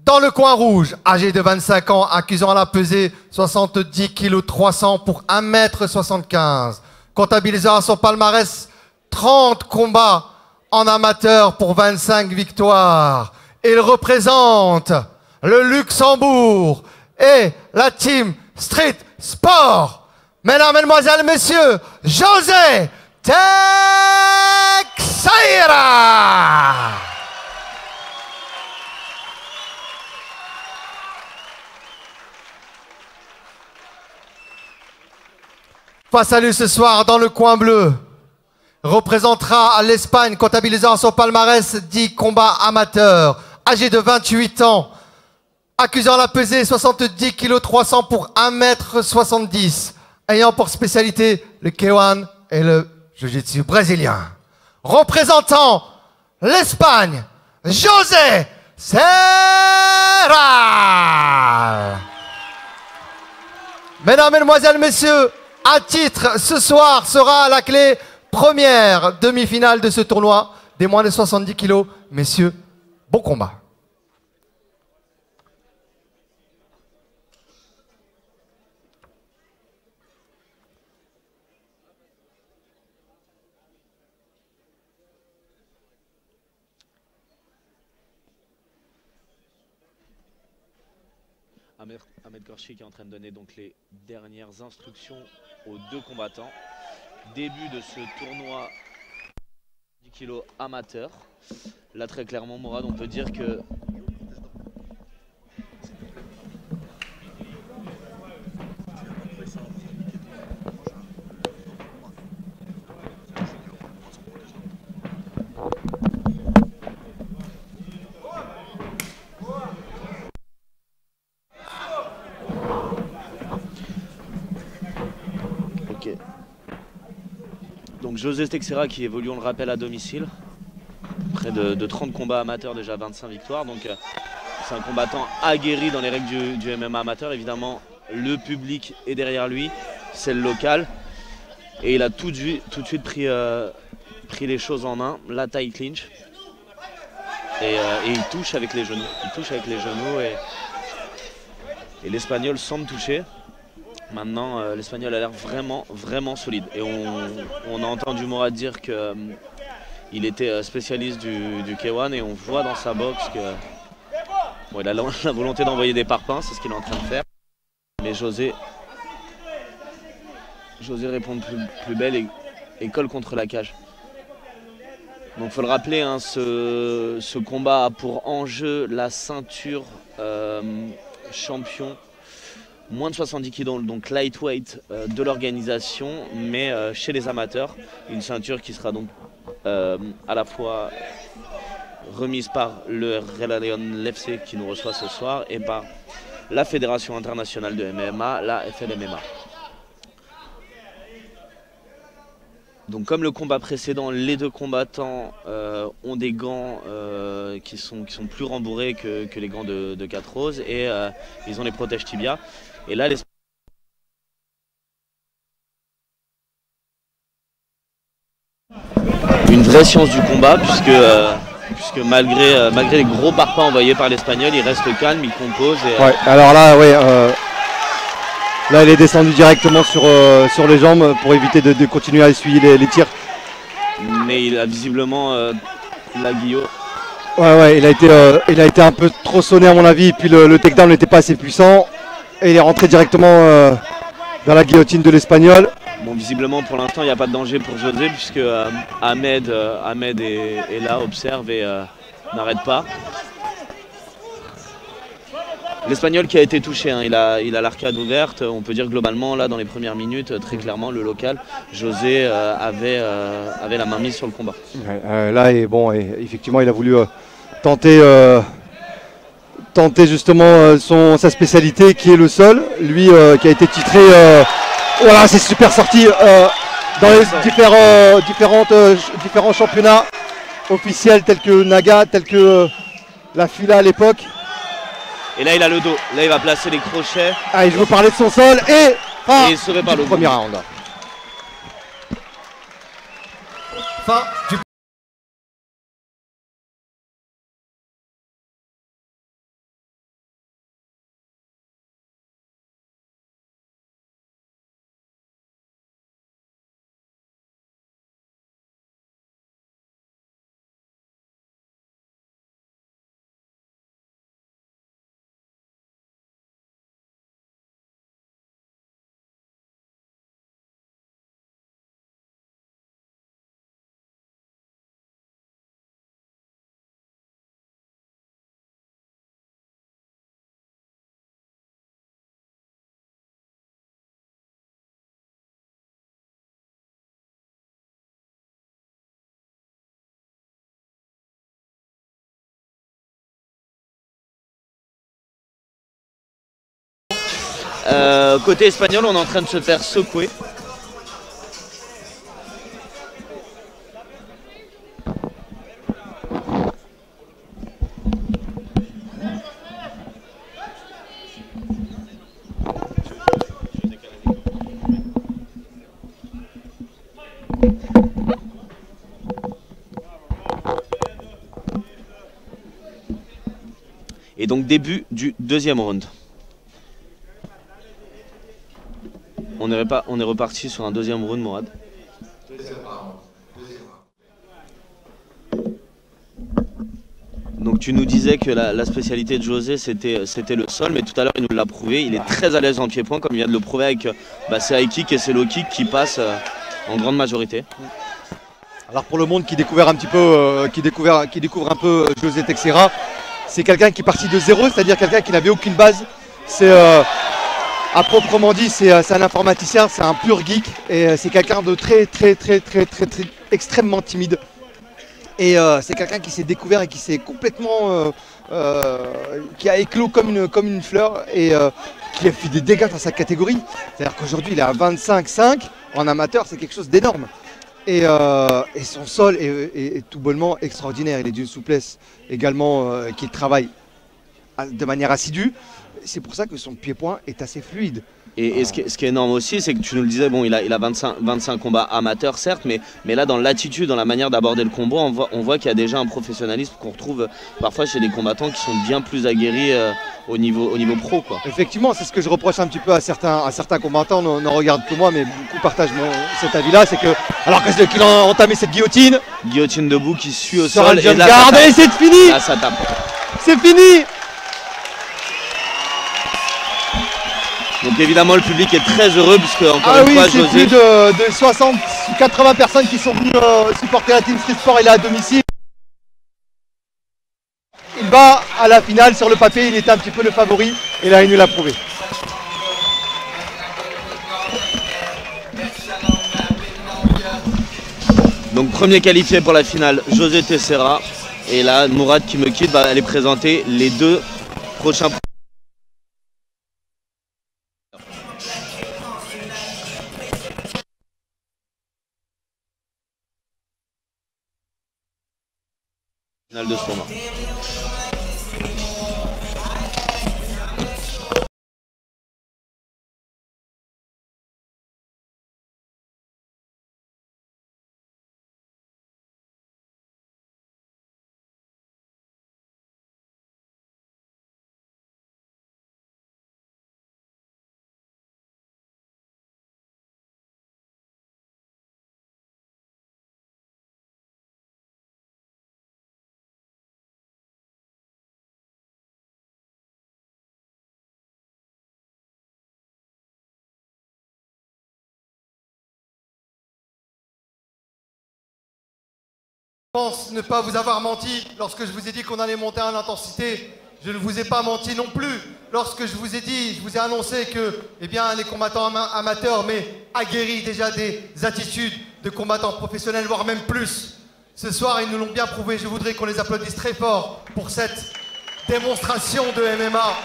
Dans le coin rouge, âgé de 25 ans, accusant à la pesée 70 kg 300 pour 1m75. Comptabilisant à son palmarès 30 combats en amateur pour 25 victoires. Il représente le Luxembourg et la team Street Sport. Mesdames, Mesdemoiselles, Messieurs, José Teixeira. Face à lui ce soir dans le coin bleu, représentera l'Espagne, comptabilisant son palmarès 10 combats amateurs, âgé de 28 ans, accusant la pesée 70 kg 300 pour 1m70, ayant pour spécialité le K1 et le Jiu-Jitsu brésilien. Représentant l'Espagne, José Serra. Mesdames, Mesdemoiselles, Messieurs, à titre, ce soir sera la clé première demi-finale de ce tournoi des moins de 70 kilos. Messieurs, bon combat. Ahmed Korchi qui est en train de donner donc les dernières instructions aux deux combattants. Début de ce tournoi 10 kg amateur. Là très clairement Mourad, on peut dire que donc José Teixeira qui évolue, on le rappelle, à domicile. Près de 30 combats amateurs, déjà 25 victoires. Donc c'est un combattant aguerri dans les règles du MMA amateur. Évidemment, le public est derrière lui, c'est le local. Et il a tout de suite pris les choses en main. La taille clinch. Et il touche avec les genoux. Il touche avec les genoux et l'Espagnol semble toucher. Maintenant, l'Espagnol a l'air vraiment solide. Et on a entendu Mourad dire qu'il était spécialiste du K1 et on voit dans sa boxe que bon, il a la volonté d'envoyer des parpaings, c'est ce qu'il est en train de faire. Mais José répond plus belle et colle contre la cage. Donc il faut le rappeler, hein, ce combat a pour enjeu la ceinture champion moins de 70 kg, donc lightweight de l'organisation, mais chez les amateurs. Une ceinture qui sera donc à la fois remise par le Relarion Lefse qui nous reçoit ce soir et par la Fédération internationale de MMA, la FLMMA. Donc comme le combat précédent, les deux combattants ont des gants qui sont plus rembourrés que les gants de 4 roses et ils ont les protèges tibia. Et là, une vraie science du combat puisque malgré les gros parpaings envoyés par l'Espagnol, il reste calme, il compose. Et, ouais, alors là, ouais, là, il est descendu directement sur les jambes pour éviter de continuer à essuyer les tirs. Mais il a visiblement la guillotine. Ouais, il a été un peu trop sonné à mon avis, et puis le takedown n'était pas assez puissant. Et il est rentré directement dans la guillotine de l'Espagnol. Bon, visiblement pour l'instant il n'y a pas de danger pour José puisque Ahmed est là, observe et n'arrête pas. L'Espagnol qui a été touché, hein, il a l'arcade ouverte. On peut dire globalement là dans les premières minutes, très clairement le local, José avait la main mise sur le combat. Là effectivement il a voulu tenter justement sa spécialité qui est le sol, lui qui a été titré, voilà, c'est super sorti dans les différents championnats officiels tels que Naga, tels que la Fila à l'époque. Et là il a le dos, là il va placer les crochets. Ah, je veux parler de son sol et il se répare le premier round. Fin du Côté espagnol, on est en train de se faire secouer. Et donc début du deuxième round. On est reparti sur un deuxième round, Mourad. Donc tu nous disais que la spécialité de José c'était le sol, mais tout à l'heure il nous l'a prouvé, il est très à l'aise en pied-point comme il vient de le prouver avec ses high kicks et ses low kicks qui passent en grande majorité. Alors pour le monde qui découvre un petit peu, qui découvre un peu José Teixeira, c'est quelqu'un qui est parti de zéro, c'est-à-dire quelqu'un qui n'avait aucune base. C'est à proprement dit, c'est un informaticien, c'est un pur geek et c'est quelqu'un de très extrêmement timide. Et c'est quelqu'un qui s'est découvert et qui s'est complètement, qui a éclos comme une fleur et qui a fait des dégâts dans sa catégorie. C'est-à-dire qu'aujourd'hui il est à 25-5 en amateur, c'est quelque chose d'énorme. Et son sol est tout bonnement extraordinaire. Il est d'une souplesse également qu'il travaille de manière assidue. C'est pour ça que son pied-point est assez fluide. Et ce qui est énorme aussi, c'est que tu nous le disais, bon, il a 25 combats amateurs certes, mais là dans l'attitude, dans la manière d'aborder le combat, on voit qu'il y a déjà un professionnalisme qu'on retrouve parfois chez des combattants qui sont bien plus aguerris au niveau pro, quoi. Effectivement, c'est ce que je reproche un petit peu à certains combattants, n'en regardent que moi, mais beaucoup partagent cet avis-là, c'est que alors qu'il a entamé cette guillotine debout qui suit au sol, et là, c'est fini. Là ça tape. C'est fini. Donc évidemment le public est très heureux puisque encore une fois José... plus de 60 ou 80 personnes qui sont venues supporter la Team Street Sport. Il est à domicile. Il va à la finale. Sur le papier il était un petit peu le favori et là il nous l'a prouvé. Donc premier qualifié pour la finale, José Teixeira. Et là Mourad qui me quitte va aller présenter les deux prochains. De ce tournoi. Je pense ne pas vous avoir menti lorsque je vous ai dit qu'on allait monter en intensité. Je ne vous ai pas menti non plus lorsque je vous ai annoncé que les combattants amateurs, mais aguerris déjà des attitudes de combattants professionnels, voire même plus. Ce soir, ils nous l'ont bien prouvé. Je voudrais qu'on les applaudisse très fort pour cette démonstration de MMA.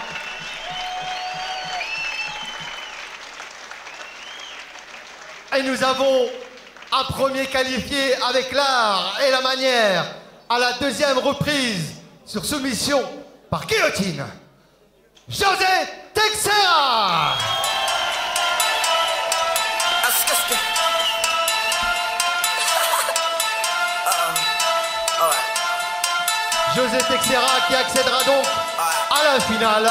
Et nous avons un premier qualifié avec l'art et la manière à la deuxième reprise sur soumission par guillotine, José Teixeira. José Teixeira qui accédera donc à la finale.